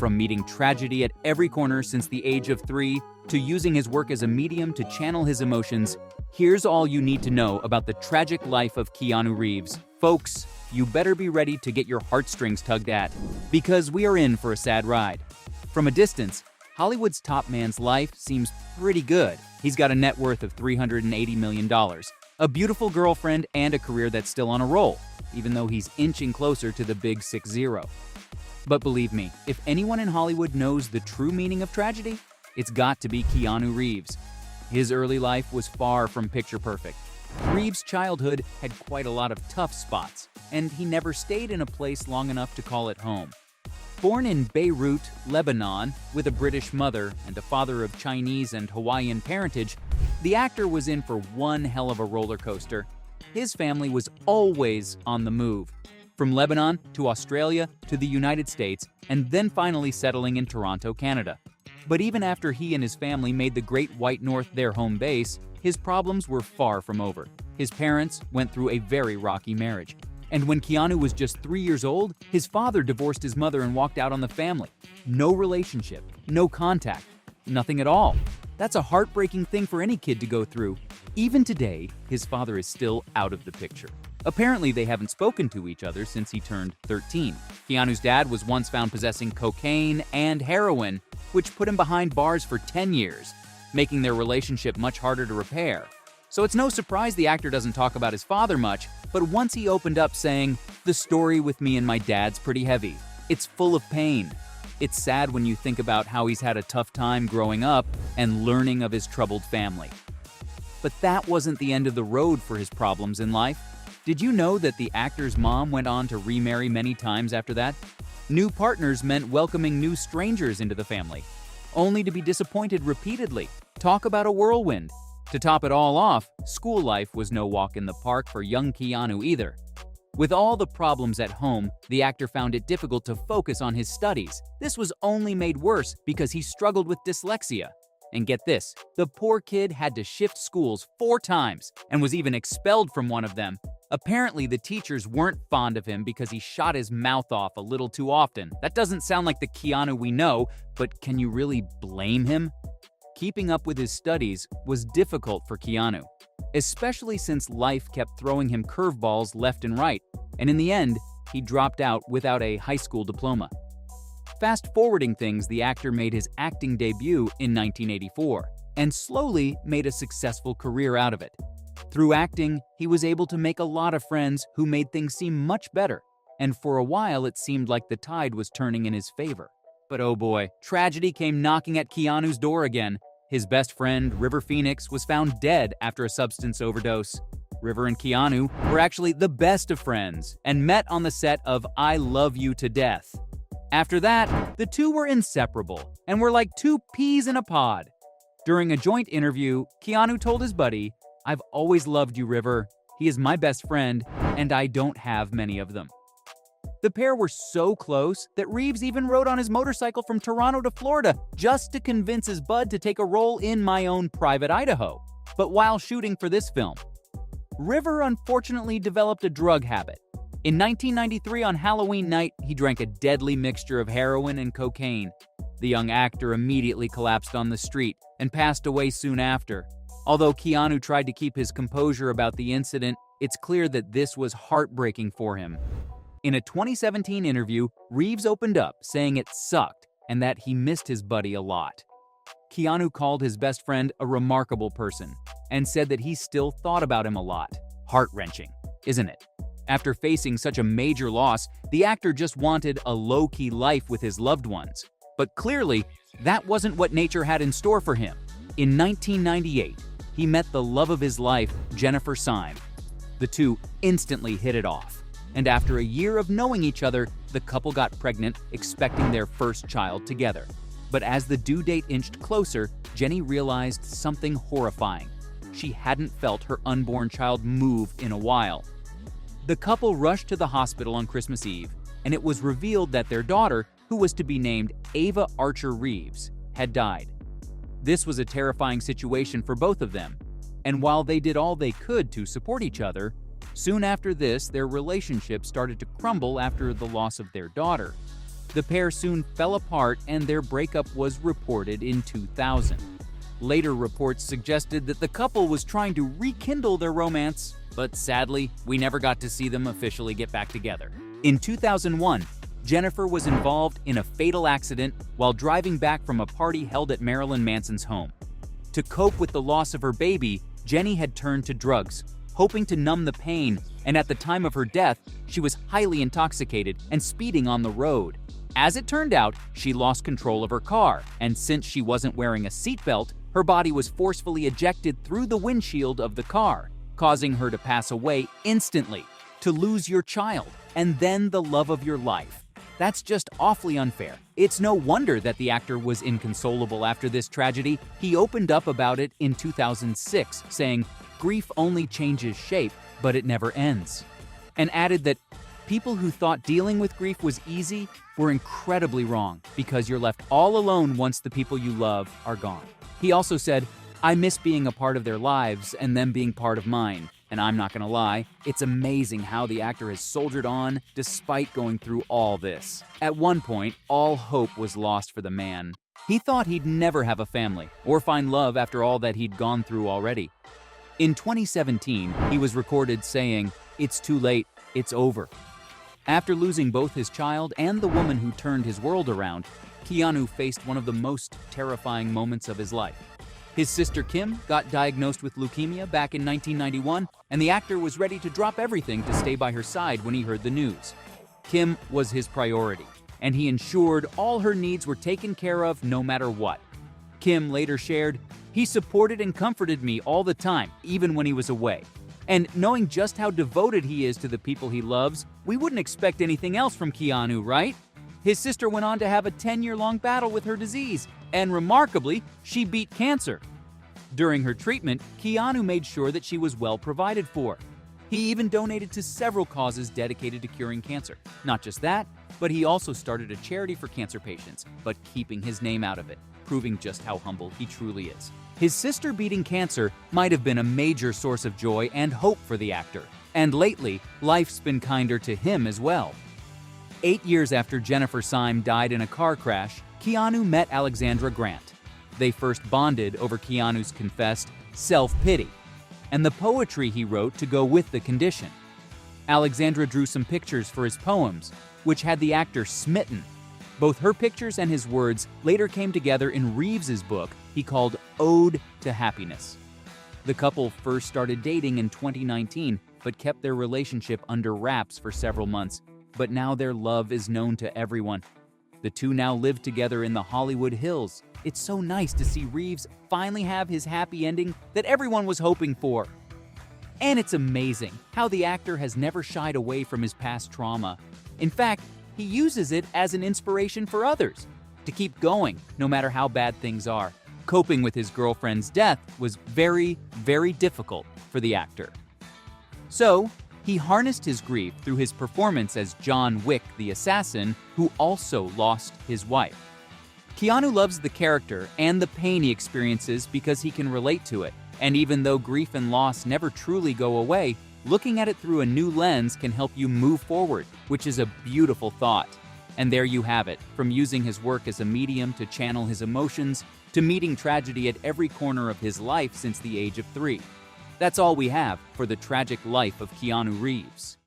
From meeting tragedy at every corner since the age of 3 to using his work as a medium to channel his emotions, here's all you need to know about the tragic life of Keanu Reeves. Folks, you better be ready to get your heartstrings tugged at, because we are in for a sad ride. From a distance, Hollywood's top man's life seems pretty good. He's got a net worth of $380 million, a beautiful girlfriend, and a career that's still on a roll, even though he's inching closer to the big 6-0. But believe me, if anyone in Hollywood knows the true meaning of tragedy, it's got to be Keanu Reeves. His early life was far from picture perfect. Reeves' childhood had quite a lot of tough spots, and he never stayed in a place long enough to call it home. Born in Beirut, Lebanon, with a British mother and a father of Chinese and Hawaiian parentage, the actor was in for one hell of a roller coaster. His family was always on the move, from Lebanon to Australia to the United States, and then finally settling in Toronto, Canada. But even after he and his family made the Great White North their home base, his problems were far from over. His parents went through a very rocky marriage. And when Keanu was just 3 years old, his father divorced his mother and walked out on the family. No relationship, no contact, nothing at all. That's a heartbreaking thing for any kid to go through. Even today, his father is still out of the picture. Apparently, they haven't spoken to each other since he turned 13. Keanu's dad was once found possessing cocaine and heroin, which put him behind bars for 10 years, making their relationship much harder to repair. So it's no surprise the actor doesn't talk about his father much, but once he opened up saying, "The story with me and my dad's pretty heavy. It's full of pain. It's sad when you think about how he's had a tough time growing up and learning of his troubled family." But that wasn't the end of the road for his problems in life. Did you know that the actor's mom went on to remarry many times after that? New partners meant welcoming new strangers into the family, only to be disappointed repeatedly. Talk about a whirlwind. To top it all off, school life was no walk in the park for young Keanu either. With all the problems at home, the actor found it difficult to focus on his studies. This was only made worse because he struggled with dyslexia. And get this, the poor kid had to shift schools 4 times and was even expelled from one of them. Apparently, the teachers weren't fond of him because he shot his mouth off a little too often. That doesn't sound like the Keanu we know, but can you really blame him? Keeping up with his studies was difficult for Keanu, especially since life kept throwing him curveballs left and right, and in the end, he dropped out without a high school diploma. Fast-forwarding things, the actor made his acting debut in 1984 and slowly made a successful career out of it. Through acting, he was able to make a lot of friends who made things seem much better, and for a while it seemed like the tide was turning in his favor. But oh boy, tragedy came knocking at Keanu's door again. His best friend, River Phoenix, was found dead after a substance overdose. River and Keanu were actually the best of friends and met on the set of I Love You to Death. After that, the two were inseparable and were like 2 peas in a pod. During a joint interview, Keanu told his buddy, "I've always loved you, River. He is my best friend, and I don't have many of them." The pair were so close that Reeves even rode on his motorcycle from Toronto to Florida just to convince his bud to take a role in My Own Private Idaho. But while shooting for this film, River unfortunately developed a drug habit. In 1993, on Halloween night, he drank a deadly mixture of heroin and cocaine. The young actor immediately collapsed on the street and passed away soon after. Although Keanu tried to keep his composure about the incident, it's clear that this was heartbreaking for him. In a 2017 interview, Reeves opened up, saying it sucked and that he missed his buddy a lot. Keanu called his best friend a remarkable person and said that he still thought about him a lot. Heart-wrenching, isn't it? After facing such a major loss, the actor just wanted a low-key life with his loved ones. But clearly, that wasn't what nature had in store for him. In 1998, he met the love of his life, Jennifer Syme. The two instantly hit it off. And after a year of knowing each other, the couple got pregnant, expecting their first child together. But as the due date inched closer, Jenny realized something horrifying. She hadn't felt her unborn child move in a while. The couple rushed to the hospital on Christmas Eve, and it was revealed that their daughter, who was to be named Ava Archer Reeves, had died. This was a terrifying situation for both of them, and while they did all they could to support each other, soon after this, their relationship started to crumble after the loss of their daughter. The pair soon fell apart and their breakup was reported in 2000. Later reports suggested that the couple was trying to rekindle their romance, but sadly, we never got to see them officially get back together. In 2001, Jennifer was involved in a fatal accident while driving back from a party held at Marilyn Manson's home. To cope with the loss of her baby, Jenny had turned to drugs, hoping to numb the pain, and at the time of her death, she was highly intoxicated and speeding on the road. As it turned out, she lost control of her car, and since she wasn't wearing a seatbelt, her body was forcefully ejected through the windshield of the car, causing her to pass away instantly. To lose your child, and then the love of your life. That's just awfully unfair. It's no wonder that the actor was inconsolable after this tragedy. He opened up about it in 2006, saying, "Grief only changes shape, but it never ends," and added that people who thought dealing with grief was easy were incredibly wrong, because you're left all alone once the people you love are gone. He also said, "I miss being a part of their lives and them being part of mine. And I'm not gonna lie, it's amazing how the actor has soldiered on despite going through all this." At one point, all hope was lost for the man. He thought he'd never have a family or find love after all that he'd gone through already. In 2017, he was recorded saying, "It's too late, it's over." After losing both his child and the woman who turned his world around, Keanu faced one of the most terrifying moments of his life. His sister Kim got diagnosed with leukemia back in 1991, and the actor was ready to drop everything to stay by her side when he heard the news. Kim was his priority, and he ensured all her needs were taken care of no matter what. Kim later shared, "He supported and comforted me all the time, even when he was away. And knowing just how devoted he is to the people he loves, we wouldn't expect anything else from Keanu, right?" His sister went on to have a 10-year-long battle with her disease, and remarkably, she beat cancer. During her treatment, Keanu made sure that she was well provided for. He even donated to several causes dedicated to curing cancer. Not just that, but he also started a charity for cancer patients, but keeping his name out of it, proving just how humble he truly is. His sister beating cancer might have been a major source of joy and hope for the actor, and lately, life's been kinder to him as well. 8 years after Jennifer Syme died in a car crash, Keanu met Alexandra Grant. They first bonded over Keanu's confessed self-pity and the poetry he wrote to go with the condition. Alexandra drew some pictures for his poems, which had the actor smitten. Both her pictures and his words later came together in Reeves's book he called Ode to Happiness. The couple first started dating in 2019, but kept their relationship under wraps for several months. But now their love is known to everyone. The two now live together in the Hollywood Hills. It's so nice to see Reeves finally have his happy ending that everyone was hoping for. And it's amazing how the actor has never shied away from his past trauma. In fact, he uses it as an inspiration for others to keep going no matter how bad things are. Coping with his girlfriend's death was very, very difficult for the actor. So, he harnessed his grief through his performance as John Wick, the assassin, who also lost his wife. Keanu loves the character and the pain he experiences because he can relate to it. And even though grief and loss never truly go away, looking at it through a new lens can help you move forward, which is a beautiful thought. And there you have it, from using his work as a medium to channel his emotions, to meeting tragedy at every corner of his life since the age of 3. That's all we have for the tragic life of Keanu Reeves.